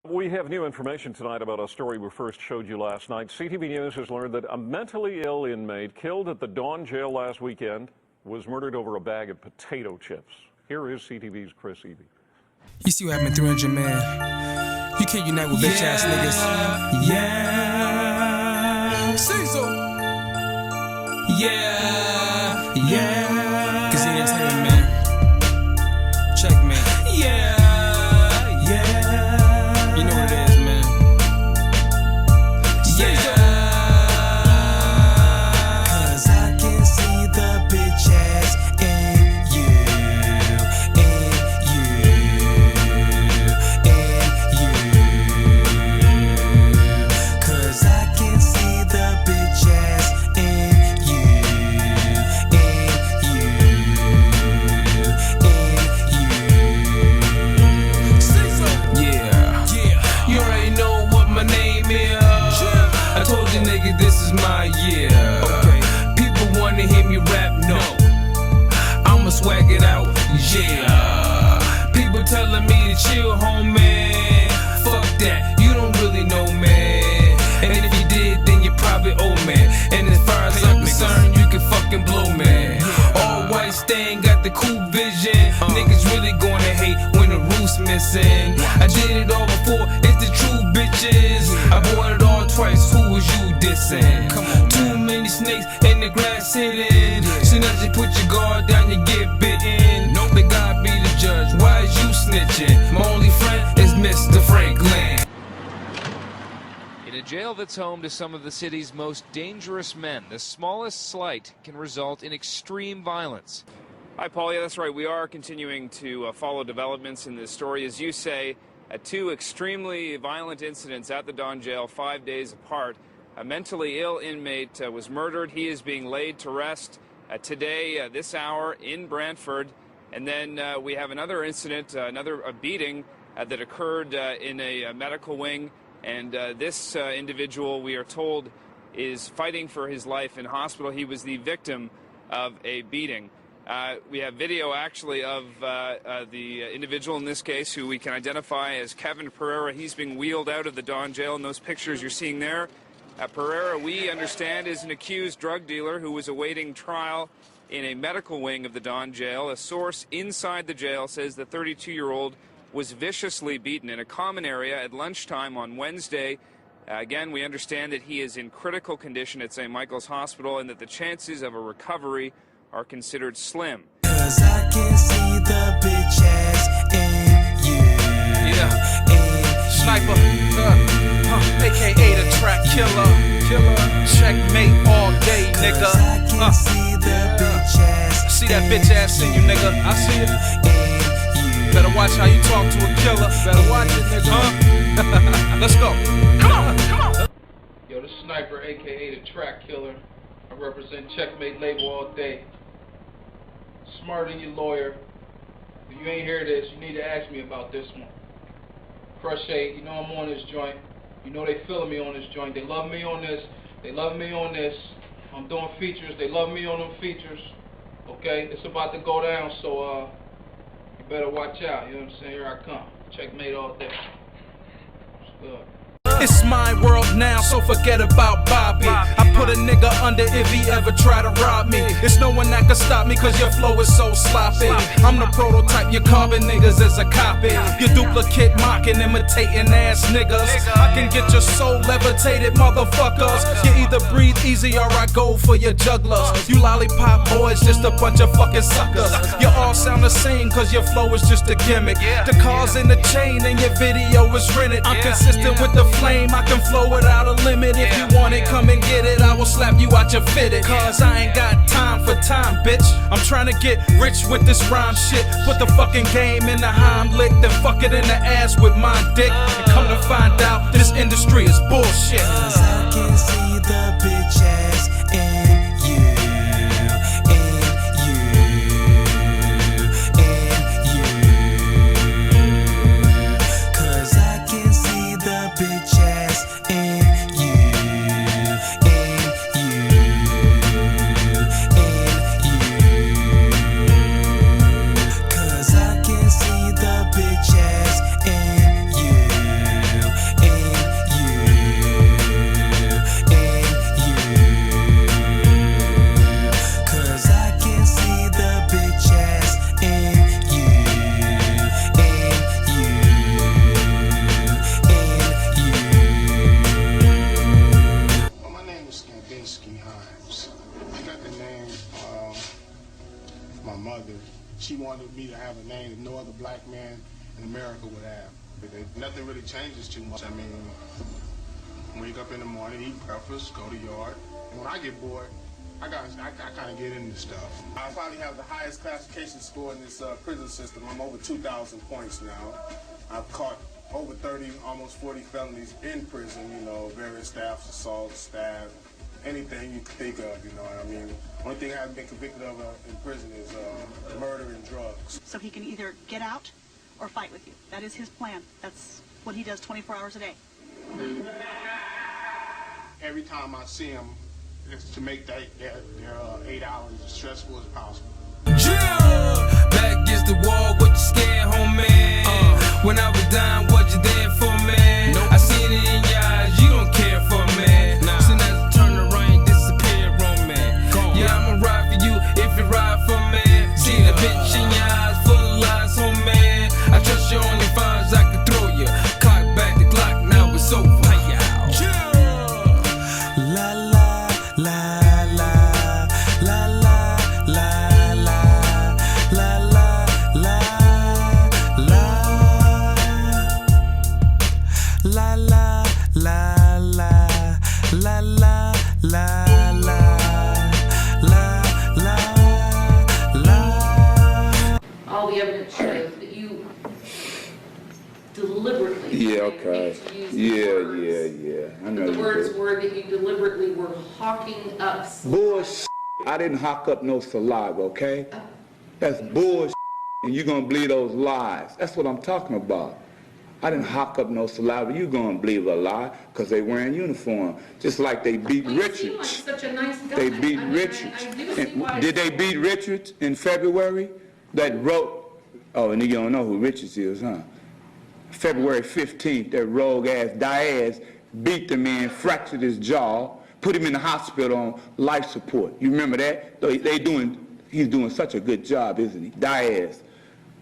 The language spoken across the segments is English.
We have new information tonight about a story we first showed you last night. CTV News has learned that a mentally ill inmate killed at the Dawn jail last weekend was murdered over a bag of potato chips. Here is CTV's Chris Evie. You see what happened 300, man? You can't unite with bitch ass niggas. Yeah. Caesar. Yeah. Yeah. GAZINNI Entertainment, man. Checkmate. Yeah. You know what it is, man. Yeah. Cause I can see the bitch ass in you, in you, in you. Cause I can see the bitch ass in you, in you, in you. Yeah. You already know what my name is. I told you nigga this is my year. People wanna hear me rap, no. I'ma swag it out, yeah. People telling me to chill, homie. Fuck that, you don't really know, man. And if you did, then you're probably old, man. And as far as I'm concerned, you can fucking blow, man. All white stain got the cool vision. Niggas really gonna hate when the roof's missing. I did it all before, it's the true bitches. I bought it all twice, who was you dissing? Too many snakes in the grass sitting. Soon as you put your guard down, you get bitten. The God be the judge, why is you snitching? My only friend is Mr. Franklin. In a jail that's home to some of the city's most dangerous men, the smallest slight can result in extreme violence. Hi, Paul. Yeah, that's right. We are continuing to follow developments in this story. As you say, two extremely violent incidents at the Dawn jail 5 days apart. A mentally ill inmate was murdered. He is being laid to rest today, this hour, in Brantford. And then we have another incident, another beating that occurred in a medical wing. And this individual, we are told, is fighting for his life in hospital. He was the victim of a beating. We have video, actually, of the individual in this case, who we can identify as Kevin Pereira. He's being wheeled out of the Dawn jail in those pictures you're seeing there. Pereira, we understand, is an accused drug dealer who was awaiting trial in a medical wing of the Dawn jail. A source inside the jail says the 32-year-old was viciously beaten in a common area at lunchtime on Wednesday. Again, we understand that he is in critical condition at St. Michael's Hospital and that the chances of a recovery are considered slim. Cause I can see the bitch ass in you. Yeah. Sniper, aka the track killer. Checkmate all day, nigga. I can see the bitch ass. See that bitch ass in you, nigga. I see it. Better watch how you talk to a killer. Better watch it, nigga. Let's go. Come on, come on. Yo, the Sniper, aka the track killer. I represent Checkmate label all day. Smarter than your lawyer. If you ain't hear this, you need to ask me about this one. Crush 8, you know I'm on this joint. You know they feeling me on this joint. They love me on this. They love me on this. I'm doing features. They love me on them features. Okay? It's about to go down, so you better watch out. You know what I'm saying? Here I come. Checkmate all day. It's good. It's my world now, so forget about Bobby. I put a nigga under if he ever try to rob me. It's no one that can stop me cause your flow is so sloppy. I'm the prototype, your carbon niggas is a copy. You duplicate, mocking, imitating ass niggas. I can get your soul levitated, motherfuckers. You either breathe easy or I go for your jugglers. You lollipop boys, just a bunch of fucking suckers. You all sound the same cause your flow is just a gimmick. The car's in the chain and your video is rented. I'm consistent with the flame, I can flow without a limit. If you want it, come and get it. I will slap you out your fitted. Cause I ain't got time for time, bitch. I'm trying to get rich with this rhyme shit. Put the fucking game in the Heimlich, then fuck it in the ass with my dick. And come to find out, this industry is bullshit. Cause I can see the bitch ass in you. Bitch ass in you, in you, in you. Cause I can see the bitch ass in you. wanted me to have a name that no other black man in America would have. Nothing really changes too much. I mean, wake up in the morning, eat breakfast, go to yard. And when I get bored, I kind of get into stuff. I probably have the highest classification score in this prison system. I'm over 2,000 points now. I've caught over 30, almost 40 felonies in prison, you know, various staffs, assaults, stab, anything you can think of, you know what I mean? Only thing I haven't been convicted of in prison is murder and drugs. So he can either get out or fight with you. That is his plan. That's what he does 24 hours a day. Every time I see him, it's to make their 8 hours as stressful as possible. Yeah, back against the wall, what you scared, homie? When I was down, what you there for me? Nope. I seen it in your eyes, you don't care for me. Nah. Soon as I turn around, disappear on me. Yeah, I'ma ride for you if you ride for me. See the bitch in your eyes, full of lies, homie. I trust you only finds I can throw you. Clock back the clock, now it's over. Yeah. La la la la la la la la la la la la la la la la la. All the evidence shows that you deliberately. Yeah, okay. Yeah. I know the words were that you deliberately were hawking up. Bullshit. I didn't hawk up no saliva, okay? That's bullshit, and you're gonna believe those lies. That's what I'm talking about. I didn't hawk up no saliva. You gonna believe a lie because they wearing uniform, just like they beat Richards. You seem like such a nice guy. They beat Richards. I do see why. Did they beat Richards in February? That wrote. Oh, and you don't know who Richards is, huh? February 15th, that rogue-ass Diaz beat the man, fractured his jaw, put him in the hospital on life support. You remember that? He's doing such a good job, isn't he? Diaz,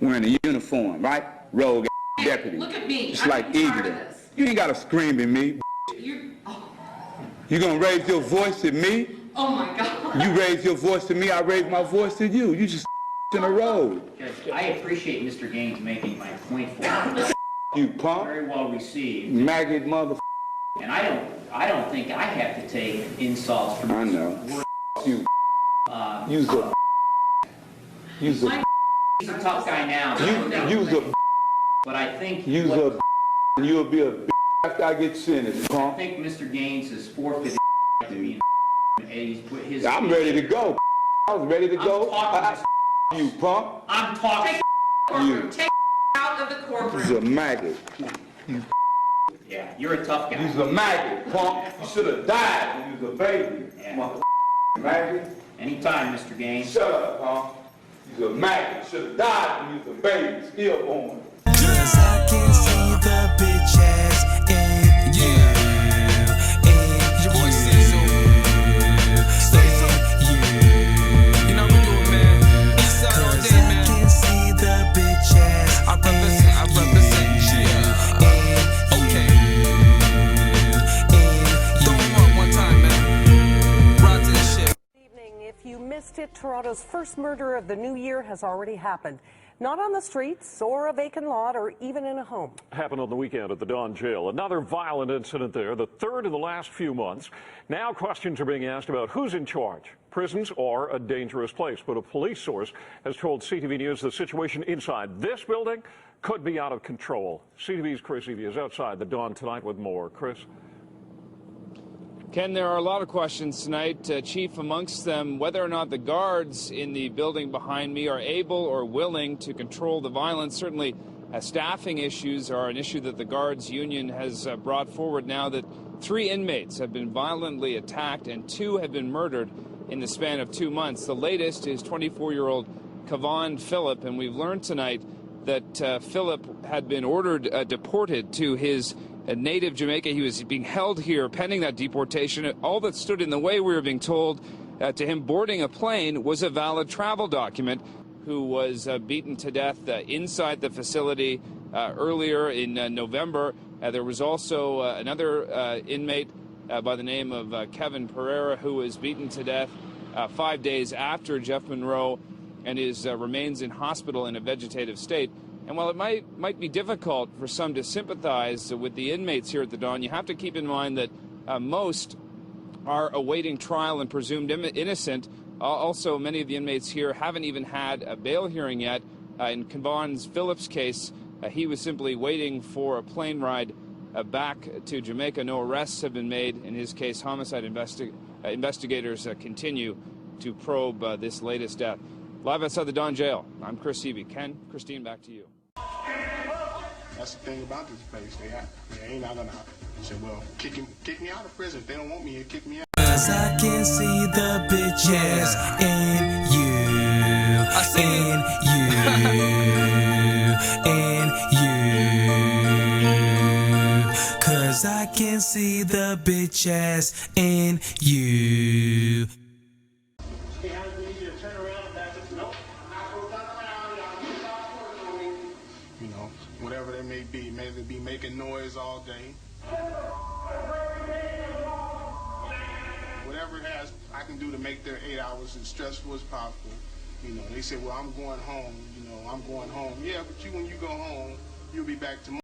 wearing a uniform, right? Rogue-ass deputy. Look at me. Just like Eagle. You ain't got to scream at me. You gonna raise your voice at me? Oh my God. You raise your voice to me, I raise my voice to you. You just in a road. I appreciate Mr. Gaines making my point for me. You punk. Very well received. Maggot mother. And I don't think I have to take insults from. I know. You. Use a. He's a tough guy now. Use a. But I think. Use a. You'll be a. After I get sentenced, punk. I think Mr. Gaines has forfeited to me. I'm ready to go. I was ready to go. You punk. I'm talking. You. Take out of the courtroom. You're a maggot. Yeah, you're a tough guy. You're a maggot, punk. You should have died when you was a baby. Yeah. Maggot. Anytime, Mr. Gaines. Shut up, punk. You're a maggot. Should have died when you was a baby. Stillborn. Cause I can see the bitch ass in you. Your boy Cecil. You know we do it, man. East side all day, man. I can see the bitch ass. I represent, yeah. Okay. Throw him up one time, man. Ride to this shit. Evening. If you missed it, Toronto's first murder of the new year has already happened. Not on the streets or a vacant lot or even in a home. Happened on the weekend at the Don Jail. Another violent incident there, the third in the last few months. Now questions are being asked about who's in charge. Prisons are a dangerous place, but a police source has told CTV News the situation inside this building could be out of control. CTV's Chris Evie is outside the Don tonight with more. Chris? Ken, there are a lot of questions tonight, Chief, amongst them whether or not the guards in the building behind me are able or willing to control the violence. Certainly, staffing issues are an issue that the Guards Union has brought forward now that 3 inmates have been violently attacked and 2 have been murdered in the span of 2 months. The latest is 24-year-old Kavon Phillip, and we've learned tonight that Phillip had been ordered deported to his native Jamaica. He was being held here pending that deportation. All that stood in the way, we were being told, to him boarding a plane was a valid travel document. Who was beaten to death inside the facility earlier in November. There was also another inmate by the name of Kevin Pereira who was beaten to death 5 days after Jeff Monroe and remains in hospital in a vegetative state. And while it might be difficult for some to sympathize with the inmates here at the Don, you have to keep in mind that most are awaiting trial and presumed innocent. Also, many of the inmates here haven't even had a bail hearing yet. In Kevon Phillips' case, he was simply waiting for a plane ride back to Jamaica. No arrests have been made. In his case, homicide investigators continue to probe this latest death. Live outside the Don Jail, I'm Chris Eby. Ken, Christine, back to you. That's the thing about this place. They ain't not gonna say, well, kick me out of prison. If they don't want me here, kick me out. 'Cause I can see the bitches in you, in you. 'Cause I can see the bitches in you. You know, whatever they may be, maybe be making noise all day. Whatever it has, I can do to make their 8 hours as stressful as possible. You know, they say, well, I'm going home. You know, I'm going home. Yeah, but when you go home, you'll be back tomorrow.